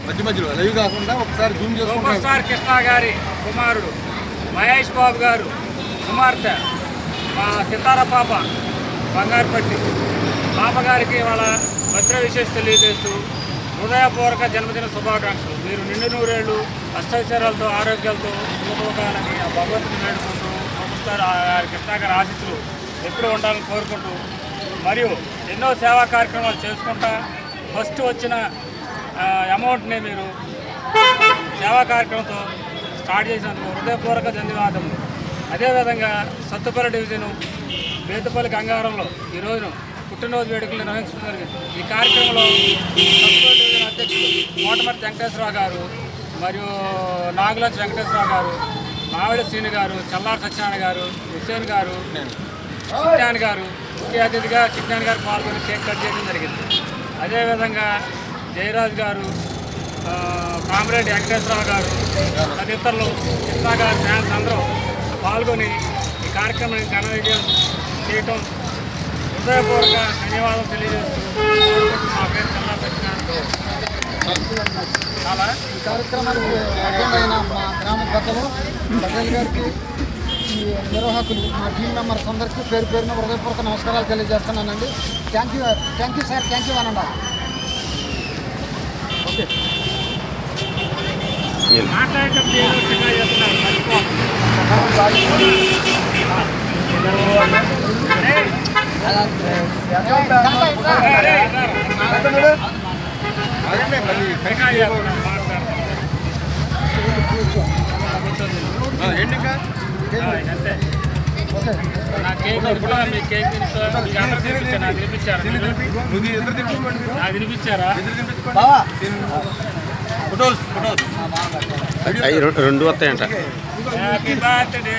మధ్య మధ్యలో లైవ్ కాకుండా ఒకసారి జూమ్ సూపర్ చేసుకుంటాం. స్టార్ కృష్ణ గారి కుమారుడు మహేష్ బాబు గారు కుమార్తె మా సితార పాప బంగారుపట్టి పాప గారికి వాళ్ళ బర్త్డే విశేష తెలియజేస్తూ హృదయపూర్వక జన్మదిన శుభాకాంక్షలు. మీరు నిండు నూరేళ్ళు అష్టైశ్వర్యాలతో ఆరోగ్యాలతో సుఖభోగాలని ఆ భగవంతుని వేడుకుంటూ సూపర్ స్టార్ గారి కృష్ణ గారి ఆశీస్సులు ఎప్పుడు ఉండాలని కోరుకుంటూ మరియు ఎన్నో సేవా కార్యక్రమాలు చేసుకుంటా ఫస్ట్ వచ్చిన అమౌంట్ని మీరు సేవా కార్యక్రమంతో స్టార్ట్ చేసినందుకు హృదయపూర్వక ధన్యవాదములు. అదేవిధంగా సత్తుపల్లి డివిజను బేతుపల్లి గంగారంలో ఈరోజు పుట్టినరోజు వేడుకలు నిర్వహించడం జరిగింది. ఈ కార్యక్రమంలో సత్తుపల్లి డివిజన్ అధ్యక్షులు కోటమర్తి వెంకటేశ్వరరావు గారు మరియు నాగులంచి వెంకటేశ్వరరావు గారు, మావిడి శ్రీని గారు, చల్లారి సత్యనారాయణ గారు, హుస్సేన్ గారు, చిట్యాన్ గారు ముఖ్య అతిథిగా చిట్యాన్ గారు పాల్గొని కేక్ కట్ చేయడం జరిగింది. అదేవిధంగా జయరాజ్ గారు, కామరెడ్డి వెంకటేశ్వరరావు గారు తదితరులు కృష్ణ గారి ఫ్యాన్స్ అందరూ పాల్గొని ఈ కార్యక్రమాన్ని ఘన విజయం చేయటం హృదయపూర్వక ధన్యవాదాలు తెలియజేస్తూ మా పేరు చల్లా సత్యనారాయణ. చాలా ఈ కార్యక్రమానికి అటెండ్ అయిన మా గ్రామ పెద్దలు పటేల్ గారికి, ఈ నిర్వాహకులు, మా టీం మెంబర్స్ అందరికీ పేరు పేరున హృదయపూర్వక నమస్కారాలు తెలియజేస్తున్నానండి. Thank you sir, thank you అనండి. ఓకే, మాట్లాడేటప్పుడు ఏదో చిన్న చేస్తున్నారు అదే మళ్ళీ ఏంటి ఇంకా నా కేక్ ఇప్పుడు మీ కేక్ నాకు తినిపించారా? నాకు తినిపించారా? ఫోటోస్ అవి రెండు వస్తాయంట. Happy birthday.